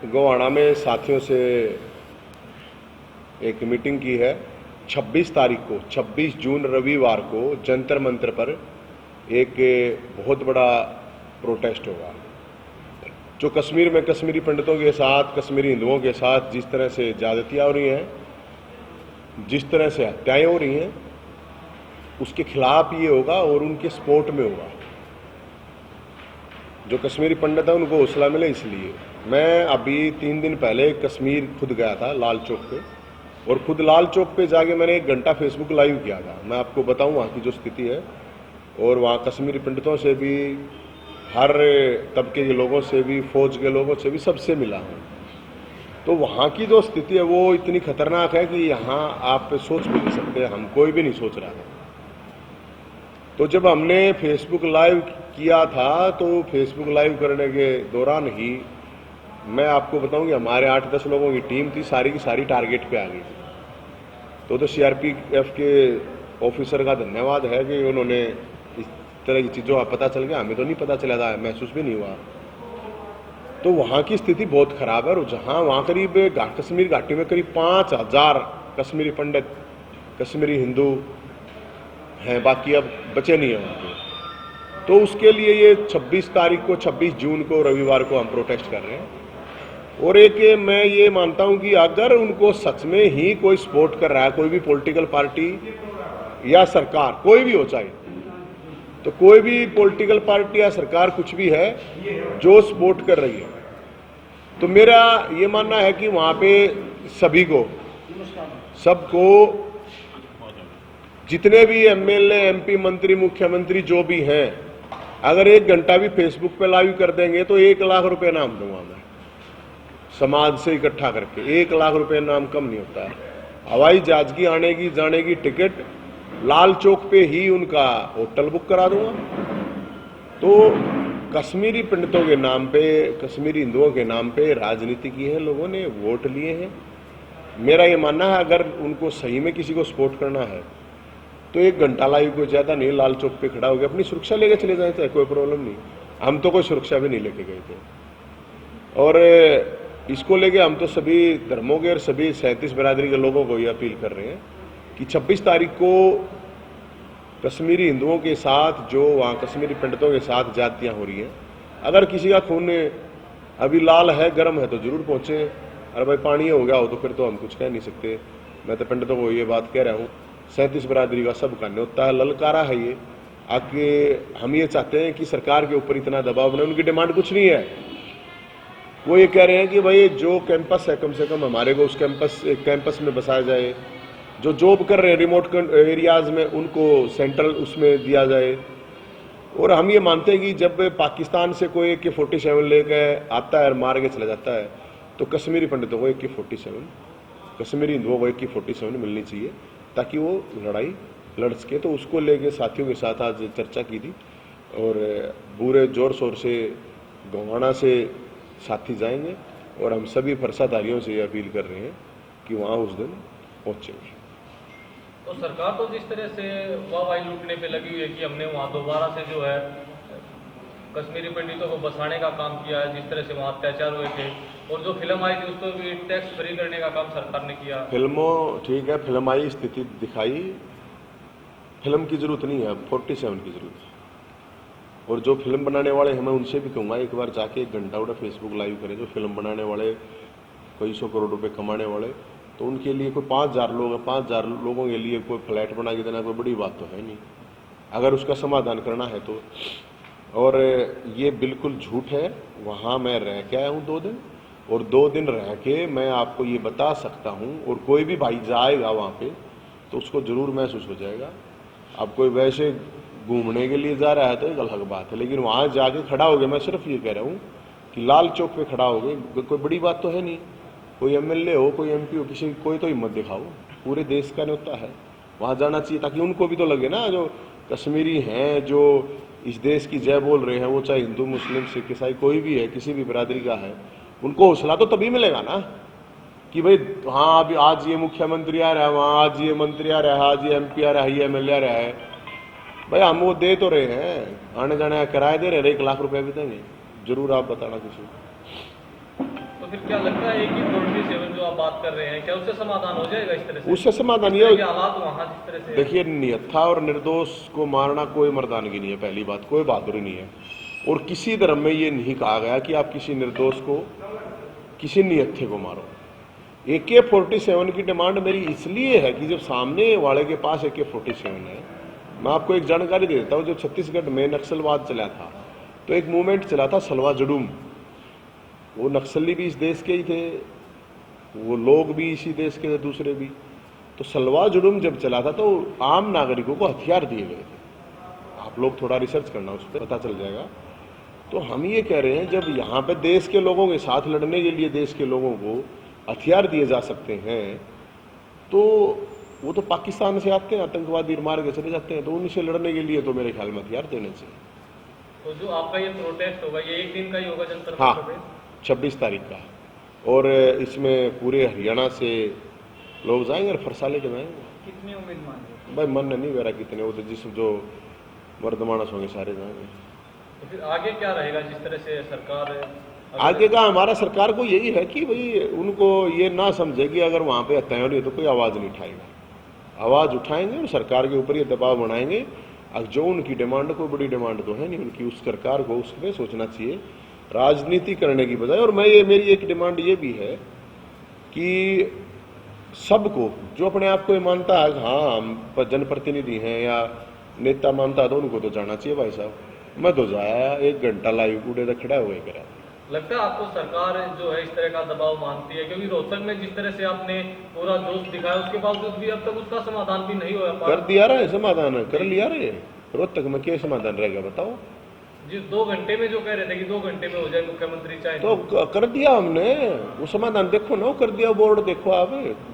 गोवाना में साथियों से एक मीटिंग की है। 26 तारीख को 26 जून रविवार को जंतर मंतर पर एक बहुत बड़ा प्रोटेस्ट होगा। जो कश्मीर में कश्मीरी पंडितों के साथ, कश्मीरी हिंदुओं के साथ जिस तरह से ज्यादतियाँ हो रही हैं, जिस तरह से हत्याएं हो रही हैं, उसके खिलाफ ये होगा और उनके सपोर्ट में होगा। जो कश्मीरी पंडित है उनको हौसला मिले, इसलिए मैं अभी 3 दिन पहले कश्मीर खुद गया था लाल चौक पे, और खुद लाल चौक पे जाके मैंने 1 घंटा फेसबुक लाइव किया था। मैं आपको बताऊं वहाँ की जो स्थिति है, और वहाँ कश्मीरी पंडितों से भी, हर तबके के लोगों से भी, फौज के लोगों से भी, सबसे मिला हूँ। तो वहाँ की जो स्थिति है वो इतनी खतरनाक है कि यहाँ आप सोच भी नहीं सकते, हम कोई भी नहीं सोच रहा था। तो जब हमने फेसबुक लाइव किया था, तो फेसबुक लाइव करने के दौरान ही मैं आपको बताऊं कि हमारे 8-10 लोगों की टीम थी, सारी की सारी टारगेट पे आ गई थी। तो सीआरपीएफ के ऑफिसर का धन्यवाद है कि उन्होंने इस तरह की चीज़ों का पता चल गया, हमें तो नहीं पता चला था, महसूस भी नहीं हुआ। तो वहाँ की स्थिति बहुत खराब है। और जहाँ वहाँ करीब कश्मीर घाटी में करीब 5000 कश्मीरी पंडित, कश्मीरी हिंदू हैं, बाकी अब बचे नहीं है वहाँ पे। तो उसके लिए ये 26 तारीख को, 26 जून को रविवार को हम प्रोटेस्ट कर रहे हैं। और एक मैं ये मानता हूं कि अगर उनको सच में ही कोई सपोर्ट कर रहा है, कोई भी पॉलिटिकल पार्टी या सरकार, कोई भी हो चाहे, तो कोई भी पॉलिटिकल पार्टी या सरकार कुछ भी है जो सपोर्ट कर रही है, तो मेरा ये मानना है कि वहां पे सभी को, सबको, जितने भी एमएलए, एमपी, मंत्री, मुख्यमंत्री जो भी हैं, अगर 1 घंटा भी फेसबुक पे लाइव कर देंगे तो 1 लाख रुपए नाम दूंगा मैं, समाज से इकट्ठा करके। 1 लाख रुपए नाम कम नहीं होता है। हवाई जहाज की आने की जाने की टिकट लाल चौक पे ही उनका होटल बुक करा दूंगा। तो कश्मीरी पंडितों के नाम पे, कश्मीरी हिंदुओं के नाम पे राजनीति की है, लोगों ने वोट लिए हैं। मेरा ये मानना है अगर उनको सही में किसी को सपोर्ट करना है तो 1 घंटा लाइव को ज्यादा नहीं, लाल चौक पे खड़ा हो गया, अपनी सुरक्षा लेके चले जाए, चाहे कोई प्रॉब्लम नहीं। हम तो कोई सुरक्षा भी नहीं लेके गए थे। और इसको लेके हम तो सभी धर्मों के और सभी 37 बिरादरी के लोगों को ये अपील कर रहे हैं कि 26 तारीख को कश्मीरी हिंदुओं के साथ, जो वहाँ कश्मीरी पंडितों के साथ जातियाँ हो रही हैं, अगर किसी का खून अभी लाल है, गर्म है, तो जरूर पहुँचे। अरे भाई पानी हो गया हो तो फिर तो हम कुछ कह नहीं सकते। मैं तो पंडितों को ये बात कह रहा हूँ, 37 बिरादरी का सबका न्योता है, ललकारा है ये। आगे हम ये चाहते हैं कि सरकार के ऊपर इतना दबाव बने। उनकी डिमांड कुछ नहीं है, वो ये कह रहे हैं कि भाई जो कैंपस है, कम से कम हमारे को उस कैंपस में बसाया जाए। जो जॉब कर रहे हैं रिमोट एरियाज में, उनको सेंट्रल उसमें दिया जाए। और हम ये मानते हैं कि जब पाकिस्तान से कोई AK-47 लेके आता है और मार के चला जाता है, तो कश्मीरी पंडितों को AK-47, कश्मीरी हिंदुओं को AK-47 मिलनी चाहिए, ताकि वो लड़ाई लड़ सके। तो उसको लेके साथियों के साथ आज चर्चा की थी, और पूरे जोर शोर से गोवाना से साथी जाएंगे, और हम सभी फरसाधारियों से ये अपील कर रहे हैं कि वहाँ उस दिन पहुँचेंगे। तो सरकार तो जिस तरह से वाहवाही लूटने पे लगी हुई है कि हमने वहाँ दोबारा से जो है कश्मीरी पंडितों को बसाने का काम किया है, जिस तरह से वहाँ अत्याचार हुए थे, और जो फिल्म आई थी उसको भी टैक्स फ्री करने का काम सरकार ने किया। फिल्मों ठीक है, फिल्म आई, स्थिति दिखाई, फिल्म की जरूरत नहीं है, 47 की जरूरत है। और जो फिल्म बनाने वाले हैं, मैं उनसे भी कहूँगा एक बार जाके 1 घंटा उड़ा फेसबुक लाइव करें। जो फिल्म बनाने वाले, कई 100 करोड़ रुपए कमाने वाले, तो उनके लिए कोई 5000 लोग हैं, 5000 लोगों के लिए कोई फ्लैट बना के देना कोई बड़ी बात तो है नहीं, अगर उसका समाधान करना है तो। और ये बिल्कुल झूठ है। वहाँ मैं रह के आया हूँ 2 दिन, और 2 दिन रह के मैं आपको ये बता सकता हूँ, और कोई भी भाई जाएगा वहाँ पे तो उसको जरूर महसूस हो जाएगा। अब कोई वैसे घूमने के लिए जा रहा है तो एक अलग बात है, लेकिन वहाँ जाके खड़ा हो गया, मैं सिर्फ ये कह रहा हूँ कि लाल चौक पे खड़ा हो गए, कोई बड़ी बात तो है नहीं। कोई MLA हो, कोई MP हो, किसी कोई तो हिम्मत दिखाओ, पूरे देश का न्योता है, वहाँ जाना चाहिए, ताकि उनको भी तो लगे ना, जो कश्मीरी हैं, जो इस देश की जय बोल रहे हैं, वो चाहे हिंदू, मुस्लिम, सिख, ईसाई कोई भी है, किसी भी बिरादरी का है, उनको हौसला तो तभी मिलेगा ना कि भाई हाँ अभी आज ये मुख्यमंत्री आ रहा है, वहाँ आज ये मंत्री आ रहा है, आज ये MP आ रहा है, ये MLA आ रहा है। भाई हम वो दे तो रहे हैं, आने जाने का किराया दे रहे हैं, 1 लाख रुपए भी देंगे, जरूर आप बताना किसी। तो फिर क्या लगता है कि 47 जो आप बात कर रहे हैं, क्या उससे समाधान हो जाएगा इस तरह से? उससे समाधान इस ये तरह के हालात वहाँ जिस तरह से देखिए, निहत्था और निर्दोष को मारना कोई मर्दानगी नहीं है। पहली बात, कोई बहादुरी नहीं है। और किसी धर्म में ये नहीं कहा गया कि आप किसी निर्दोष को, किसी निहत्थे को मारो। AK-47 की डिमांड मेरी इसलिए है कि जब सामने वाले के पास AK-47 है, मैं आपको एक जानकारी दे देता हूँ। जो छत्तीसगढ़ में नक्सलवाद चला था, तो एक मूवमेंट चला था सलवा जुडूम। वो नक्सली भी इस देश के ही थे, वो लोग भी इसी देश के थे, दूसरे भी। तो सलवा जुडूम जब चला था तो आम नागरिकों को हथियार दिए गए थे। आप लोग थोड़ा रिसर्च करना, उस पर पता चल जाएगा। तो हम ये कह रहे हैं, जब यहाँ पे देश के लोगों के साथ लड़ने के लिए देश के लोगों को हथियार दिए जा सकते हैं, तो वो तो पाकिस्तान से आते हैं, आतंकवादी मार के चले जाते हैं। तो उनसे लड़ने के लिए तो मेरे ख्याल में हथियार देने चाहिए। तो जो आपका ये प्रोटेस्ट होगा, ये एक दिन का ही होगा जनता हाँ, प्रोटेस्ट? 26 तारीख का। और इसमें पूरे हरियाणा से लोग जाएंगे और फरसाले के जाएंगे। कितने उम्मीद मान रहे? भाई मन नहीं मेरा कितने, वो तो जिस जो मर्द मानस होंगे सारे जाएंगे। तो फिर आगे क्या रहेगा जिस तरह से सरकार आगे का हमारा सरकार को यही है कि भाई उनको ये ना समझे कि अगर वहाँ पे हत्याएं हो रही है तो कोई आवाज़ नहीं उठाएगा। आवाज़ उठाएंगे और सरकार के ऊपर ये दबाव बनाएंगे। अब जो उनकी डिमांड, कोई बड़ी डिमांड तो है नहीं उनकी, उस सरकार को उस पर सोचना चाहिए राजनीति करने की बजाय। और मेरी एक डिमांड ये भी है कि सबको, जो अपने आप को ये मानता है हाँ हम जनप्रतिनिधि हैं या नेता मानता है, तो उनको तो जाना चाहिए। भाई साहब मैं तो जाया 1 घंटा लाइव कूड़े तक खड़ा हुए करा। लगता है आपको सरकार जो है इस तरह का दबाव मानती है? क्योंकि रोहतक में जिस तरह से आपने पूरा जोश दिखाया, उसके बावजूद भी अब तक उसका समाधान भी नहीं हुआ। कर दिया रहा है समाधान, कर लिया रहे। रोहतक में क्या समाधान रहेगा बताओ? जिस 2 घंटे में जो कह रहे थे कि 2 घंटे में हो जाए मुख्यमंत्री चाहे, तो कर दिया हमने वो समाधान। देखो ना, वो कर दिया। बोर्ड देखो आप,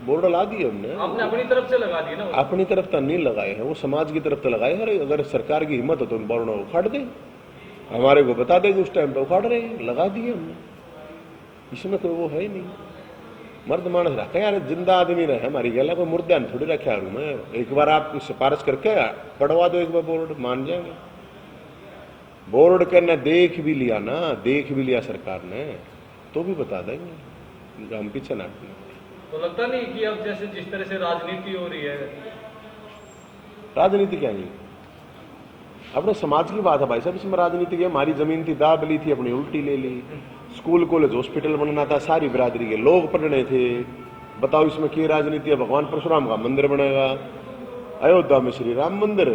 बोर्ड ला दिए हमने। आपने अपनी तरफ से लगा दिए ना? अपनी तरफ तो नहीं लगाए हैं, वो समाज की तरफ तो लगाए हैं। अगर सरकार की हिम्मत हो तो बोर्ड उखाड़ दे, हमारे को बता देंगे उस टाइम पे उखाड़ रहे हैं। लगा दिए हमने, इसमें कोई वो है ही नहीं। मर्द मानस रखा यार, जिंदा आदमी रहे हमारी गला, कोई मुर्दा थोड़ी रखा हूँ मैं। एक बार आप सिफारिश करके पढ़वा दो, एक बार बोर्ड मान जाएंगे। बोर्ड के ने देख भी लिया ना, देख भी लिया सरकार ने, तो भी बता देंगे, हम पीछे ना। तो लगता नहीं कि अब जैसे जिस तरह से राजनीति हो रही है? राजनीति क्या नहीं, अपने समाज की बात है भाई साहब। इसमें राजनीति की, हमारी जमीन थी दाब ली थी, अपनी उल्टी ले ली। स्कूल कॉलेज हॉस्पिटल बनना था, सारी बिरादरी के लोग पढ़ने थे। बताओ इसमें क्या राजनीति है? भगवान परशुराम का मंदिर बनेगा, अयोध्या में श्री राम मंदिर,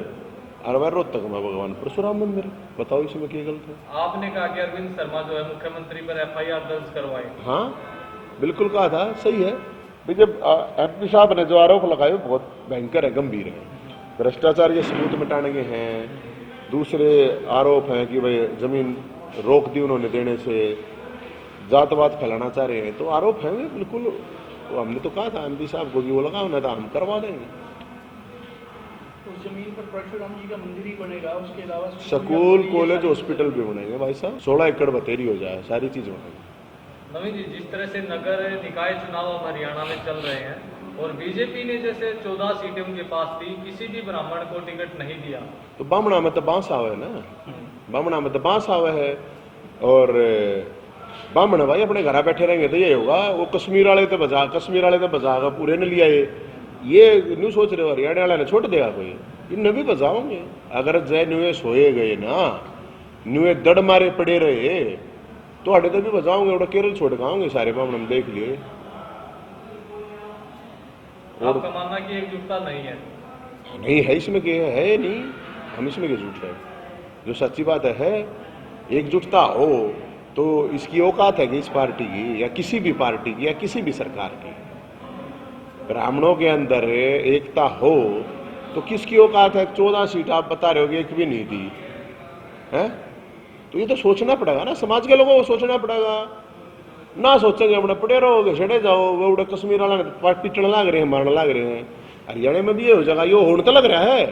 और वह रोहतक में भगवान परशुराम मंदिर। बताओ इसमें क्या गलत है? आपने कहा कि अरविंद शर्मा जो है मुख्यमंत्री पर FIR दर्ज करवाए। हाँ बिल्कुल कहा था, सही है। जब MP साहब ने जो आरोप लगाए बहुत भयंकर है, गंभीर है। भ्रष्टाचार के सबूत मिटाने के हैं, दूसरे आरोप हैं कि भाई जमीन रोक दी उन्होंने देने से, जातवाद फैलाना चाह रहे हैं, तो आरोप हैं बिल्कुल। तो हमने तो कहा था MP साहब को कि वो लगाओ ना, था हम करवा देंगे। उस जमीन पर परशुराम जी का मंदिर ही बनेगा, उसके अलावा स्कूल कॉलेज हॉस्पिटल भी बनेंगे भाई साहब। 16 एकड़ बतेरी हो जाए, सारी चीज बनेगी। नवीन जी, जिस तरह से नगर निकाय चुनाव अब हरियाणा में चल रहे हैं और बीजेपी ने जैसे 14 सीटें उनके पास थी, किसी भी ब्राह्मण को टिकट नहीं दिया, तो बामणा में तो बांस आवे है ना, बामणा में तो बांस आवे है। और बामण भाई अपने घर बैठे रहेंगे तो ये होगा, वो कश्मीर वाले तो बजा पूरे ने लिया। ये न्यू सोच रहे हो हरियाणा वाले ने छोड़ देगा कोई? इन भी बजाओगे। अगर जय न्यूए सोए गए ना, न्यूए दड़ मारे पड़े रहे, तो हटे तो भी बजाओगे। और केरल छोड़ गाओगे सारे बामण, हम देख लिए। आपका मानना कि एकजुटता नहीं है? नहीं है, इसमें क्या है? नहीं, हम इसमें क्या झूठ है? जो सच्ची बात है, एकजुटता हो तो इसकी औकात है कि इस पार्टी की या किसी भी पार्टी की या किसी भी सरकार की, ब्राह्मणों के अंदर एकता हो तो किसकी औकात है? 14 सीट आप बता रहे हो कि एक भी नहीं दी है। तो ये तो सोचना पड़ेगा ना, समाज के लोगों को सोचना पड़ेगा। ना सोचेंगे अपने पड़े रहोगे, छड़े जाओ। वो उड़े कश्मीर वाला पिटने लग रहे हैं, मारने लग रहे हैं। हरियाणा में भी ये हो जाएगा, ये होने तो लग रहा है।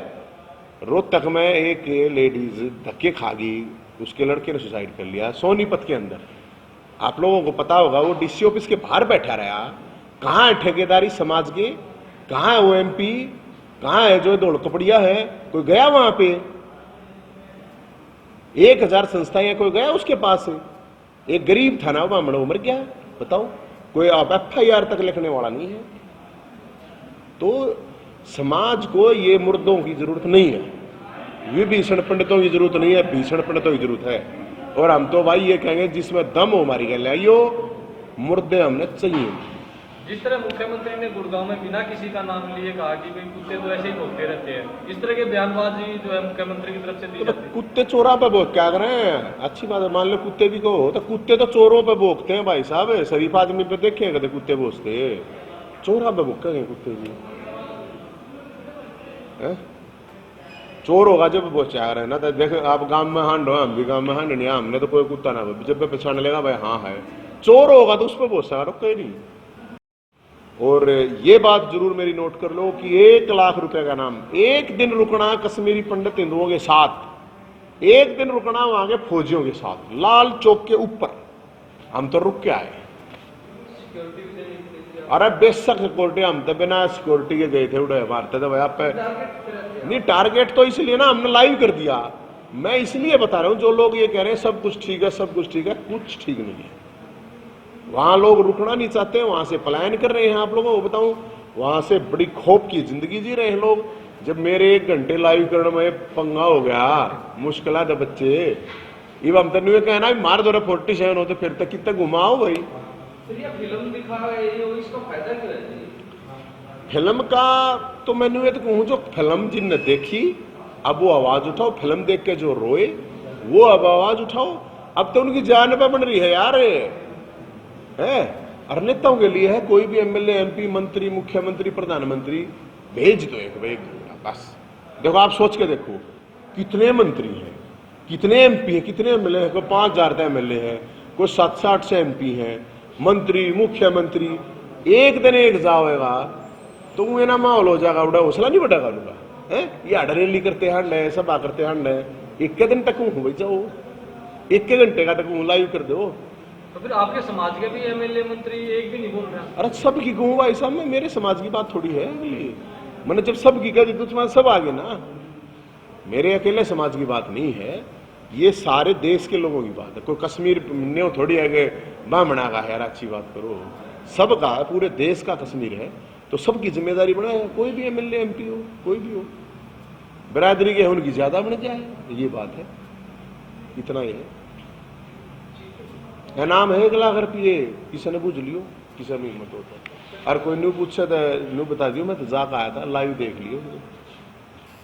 रोहतक में एक लेडीज धक्के खा गई, उसके लड़के ने सुसाइड कर लिया सोनीपत के अंदर। आप लोगों को पता होगा, वो DC ऑफिस के बाहर बैठा रहा। कहाँ है ठेकेदारी समाज के? कहाँ है वो MP? कहाँ है जो दौड़ कपड़िया है? कोई गया वहां पे? 1000 संस्थाएं, कोई गया उसके पास? एक गरीब था ना, वो मर गया। बताओ, कोई आप FIR तक लिखने वाला नहीं है। तो समाज को ये मुर्दों की जरूरत नहीं है, विभीषण पंडितों की जरूरत नहीं है, भीषण पंडितों की जरूरत है। और हम तो भाई ये कहेंगे जिसमें दम हो हमारी गल आइयो, मुर्दे हमने चाहिए। जिस तरह मुख्यमंत्री ने गुड़गांव में बिना किसी का नाम लिए कहा कि भाई कुत्ते तो ऐसे ही भौंकते रहते हैं, इस तरह के बयानबाजी जो है मुख्यमंत्री की तरफ से दी तो जाती है। कुत्ते चोरा पे भोग क्या करें, अच्छी बात है, मान लो कुत्ते भी कहो तो कुत्ते तो चोरों पे भोगते हैं भाई साहब, शरीफ आदमी पे देखे कदे कुत्ते भोगते, चोरा पे भोगेंगे कुत्ते भी है? चोर होगा जब वो चाह रहे ना, तो देखे आप गांव में हांड हो, हम भी गांव में हांड नहीं, हमने तो कोई कुत्ता ना जब पहचान लेगा भाई हाँ है, चोर होगा तो उस पर बहुत सारा कोई नहीं। और ये बात जरूर मेरी नोट कर लो कि 1 लाख रुपए का नाम, एक दिन रुकना कश्मीरी पंडित हिंदुओं के साथ, एक दिन रुकना वहां के फौजियों के साथ लाल चौक के ऊपर, हम तो रुक के आए। अरे बेशक सिक्योरिटी, हम तो बिना सिक्योरिटी के गए थे, उड़े मारते थे भाई आप पे नहीं। टारगेट तो इसलिए ना हमने लाइव कर दिया, मैं इसलिए बता रहा हूं, जो लोग ये कह रहे हैं सब कुछ ठीक है सब कुछ ठीक है, कुछ ठीक नहीं है। वहां लोग रुकना नहीं चाहते, वहां से पलायन कर रहे हैं। आप लोगों को बताऊं, वहां से बड़ी खौफ की जिंदगी जी रहे हैं लोग। जब मेरे 1 घंटे लाइव करने में पंगा हो गया, मुश्किल है बच्चे, इब हम तो नहीं कहना मार दो 47 हो तो फिर तक कितना घुमाओ भाई। फिल्म दिखा रहे हो, इसका फायदा क्या है? फिल्म का तो मैंने ये तो कहूँ, जो फिल्म जिनने देखी अब वो आवाज उठाओ, फिल्म देख के जो रोए वो अब आवाज उठाओ। अब तो उनकी जान पे बन रही है यार, है और नेताओं के लिए है, कोई भी MLA MP मंत्री मुख्यमंत्री प्रधानमंत्री भेज दो एक भाई बस। देखो आप सोच के देखो, कितने मंत्री हैं, कितने MP हैं, कितने MLA हैं, कोई 5000 का MLA है, कोई 700-800 से MP हैं, मंत्री मुख्यमंत्री, एक दिन एक जाओगा तो वो ना माहौल हो जाएगा, उड़ा हौसला नहीं बढ़ेगा उनका है। ये अडरेली करते हंड है, सभा करते हंड है, एक के दिन तक हूँ भाई जाओ, 1 घंटे का तक हूँ लाइव कर दो। तो फिर आपके समाज के भी MLA मंत्री एक भी नहीं बोल रहे हैं। अरे सबकी कहूँ भाई साहब, मैं मेरे समाज की बात थोड़ी है, मैंने जब सबकी कह दी तो तुम्हारे सब आगे ना, मेरे अकेले समाज की बात नहीं है, ये सारे देश के लोगों की बात है। कोई कश्मीर ने थोड़ी है कि बामणा का है, अच्छी बात करो, सबका पूरे देश का कश्मीर है, तो सबकी जिम्मेदारी बनाए, कोई भी MLA MP हो, कोई भी हो, बिरादरी के उनकी ज्यादा बन जाए, ये बात है, इतना ही है। इनाम है 1 लाख रुपये, किसी ने पूछ लियो, किसी में हिम्मत होता है, और कोई न्यू पूछा था न्यू बता दियो, मैं तो जाकर आया था, लाइव देख लियो।